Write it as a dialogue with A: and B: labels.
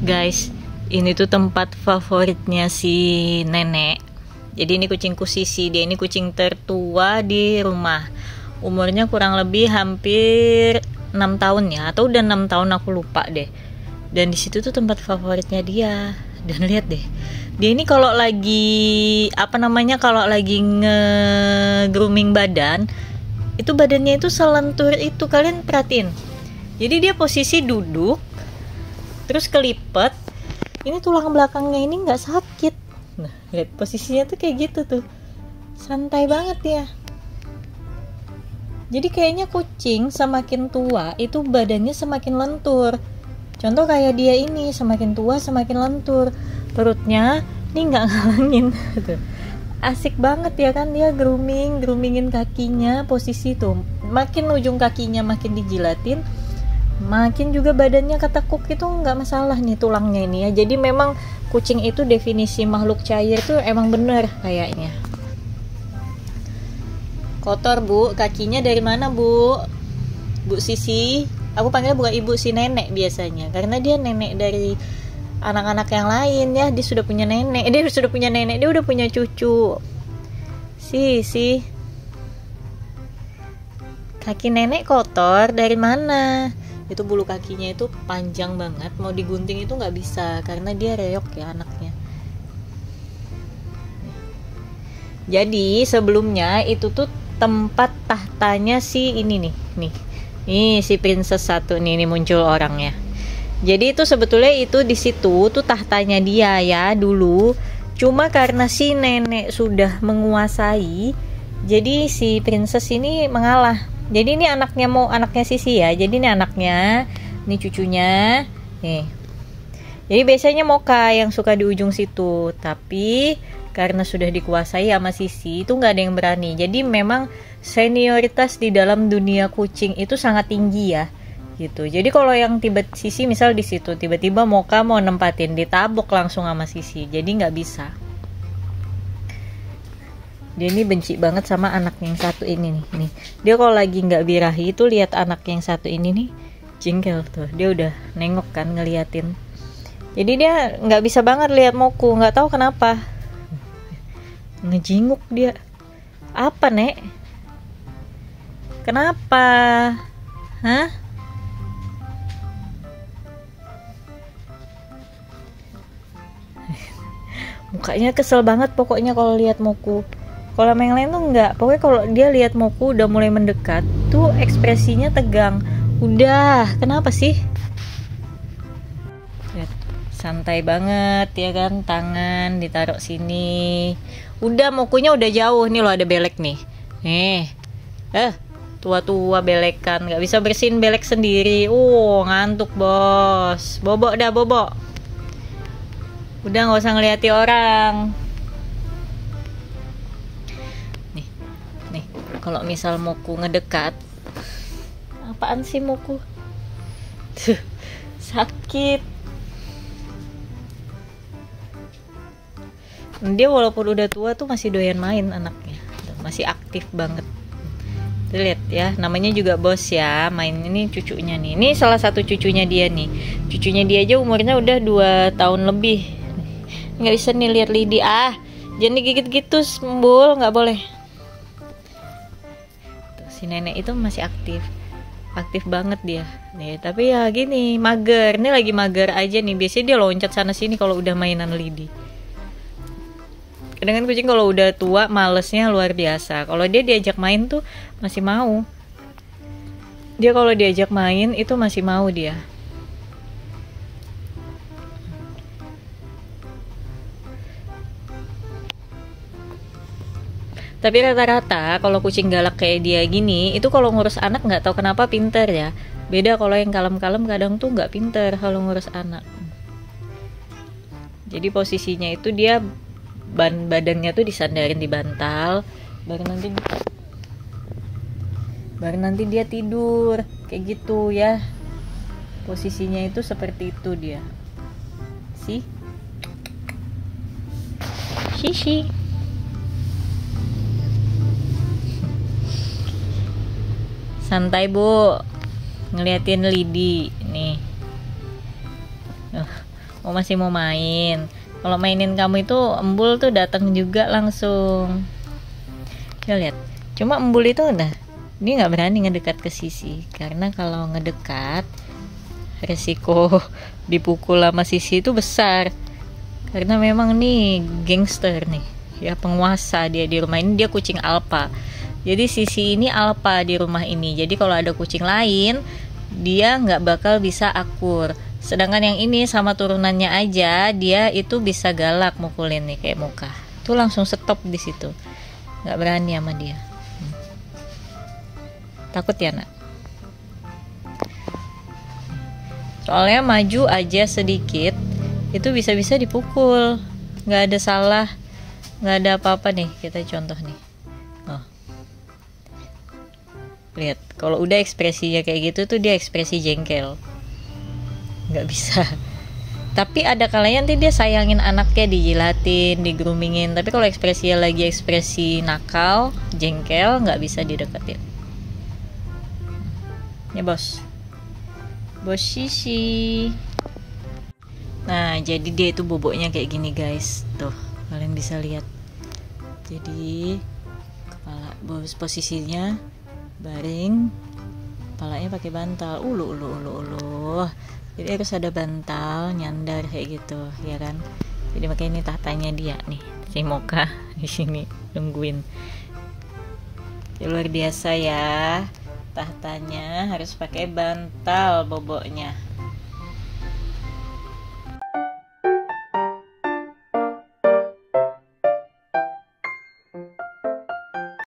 A: Guys, ini tuh tempat favoritnya si nenek. Jadi ini kucingku Sisi, dia ini kucing tertua di rumah. Umurnya kurang lebih hampir 6 tahun ya, atau udah 6 tahun aku lupa deh. Dan di situ tuh tempat favoritnya dia. Dan lihat deh, dia ini kalau lagi kalau lagi nge-grooming badan, itu badannya itu selentur itu, kalian perhatiin. Jadi dia posisi duduk, terus kelipet. Ini tulang belakangnya ini nggak sakit. Nah, lihat posisinya tuh kayak gitu tuh, santai banget ya. Jadi kayaknya kucing semakin tua itu badannya semakin lentur. Contoh kayak dia ini, semakin tua semakin lentur. Perutnya ini nggak ngalangin tuh. Asik banget ya kan, dia groomingin kakinya, posisi tuh makin ujung kakinya makin dijilatin, makin juga badannya ketekuk, itu nggak masalah nih tulangnya ini ya. Jadi memang kucing itu definisi makhluk cair tuh emang bener kayaknya. Kotor bu, kakinya dari mana bu? Bu Sisi, aku panggilnya bukan ibu, si nenek biasanya, karena dia nenek dari anak-anak yang lain ya. Dia sudah punya nenek, dia udah punya cucu. Sisi, kaki nenek kotor dari mana? Itu bulu kakinya itu panjang banget, mau digunting itu nggak bisa karena dia reok ya anaknya. Jadi sebelumnya itu tuh tempat tahtanya si ini nih si princess satu nih muncul orangnya. Jadi itu sebetulnya itu di situ tuh tahtanya dia ya dulu. Cuma karena si nenek sudah menguasai, jadi si princess ini mengalah. Jadi ini anaknya Sisi ya. Jadi ini anaknya, ini cucunya, nih. Jadi biasanya Mocha yang suka di ujung situ, tapi karena sudah dikuasai sama Sisi, itu nggak ada yang berani. Jadi memang senioritas di dalam dunia kucing itu sangat tinggi ya, gitu. Jadi kalau yang Sisi misal di situ, tiba-tiba Mocha mau nempatin, ditabok langsung sama Sisi. Jadi nggak bisa. Dia ini benci banget sama anak yang satu ini nih. Dia kalau lagi nggak birahi itu lihat anak yang satu ini nih, jengkel tuh. Dia udah nengok kan, ngeliatin. Jadi dia nggak bisa banget lihat Moku, nggak tahu kenapa. Ngejinguk dia. Apa nek? Kenapa? Hah? Mukanya kesel banget pokoknya kalau lihat Moku. Kalau yang lain tuh enggak. Pokoknya kalau dia lihat Moku udah mulai mendekat, tuh ekspresinya tegang. Udah, kenapa sih? Lihat, santai banget ya kan, tangan ditaruh sini. Udah, Mokunya udah jauh nih loh, ada belek nih. Tua-tua belekan, nggak bisa bersihin belek sendiri. Ngantuk bos. Bobok dah, bobok. Udah nggak usah ngeliati orang. Nih, kalau misal Moku ngedekat, apaan sih Moku? Tuh, sakit. Dia walaupun udah tua tuh masih doyan main anaknya, masih aktif banget. Tuh, lihat ya, namanya juga bos ya. Main ini cucunya nih. Ini salah satu cucunya dia nih. Cucunya dia aja umurnya udah 2 tahun lebih. Nggak bisa nih lihat lidi. Jangan digigit gitu, Sembul, nggak boleh. Tuh, si nenek itu masih aktif banget dia nih. Tapi ya gini, mager. Ini lagi mager aja nih. Biasanya dia loncat sana sini kalau udah mainan lidi. Kadang kucing kalau udah tua malesnya luar biasa. Kalau dia diajak main tuh masih mau. Dia kalau diajak main itu masih mau dia. Tapi rata-rata kalau kucing galak kayak dia gini, itu kalau ngurus anak nggak tahu kenapa pinter ya. Beda kalau yang kalem-kalem kadang tuh nggak pinter kalau ngurus anak. Jadi posisinya itu dia badannya tuh disandarin di bantal, baru nanti dia tidur kayak gitu ya. Posisinya itu seperti itu dia. Sisi. Santai bu, ngeliatin lidi nih. masih mau main. Kalau mainin kamu itu embul tuh datang juga langsung. Ya lihat, cuma embul itu udah dia nggak berani ngedekat ke Sisi, karena kalau ngedekat resiko dipukul sama Sisi itu besar. Karena memang nih gangster nih, ya penguasa dia di rumah ini, dia kucing alpha. Jadi Sisi ini alpha di rumah ini. Jadi kalau ada kucing lain, dia nggak bakal bisa akur. Sedangkan yang ini sama turunannya aja, dia itu bisa galak mukulin nih kayak Muka. Tuh langsung stop di situ. Nggak berani sama dia. Takut ya nak? Soalnya maju aja sedikit, itu bisa-bisa dipukul. Nggak ada salah, nggak ada apa-apa nih. Kita contoh nih. Oh. Lihat, kalau udah ekspresinya kayak gitu tuh dia ekspresi jengkel. Nggak bisa. Tapi ada kalanya nanti dia sayangin anaknya, dijilatin, digroomingin. Tapi kalau ekspresinya lagi ekspresi nakal, jengkel, nggak bisa dideketin. Ya bos Sisi. Nah jadi dia itu boboknya kayak gini guys. Tuh kalian bisa lihat. Jadi kepala posisinya baring, kepalanya pakai bantal. Ulu. Jadi harus ada bantal nyandar kayak gitu, ya kan? Jadi makanya ini tahtanya dia nih, si Moka di sini nungguin. Ya, luar biasa ya, tahtanya harus pakai bantal boboknya.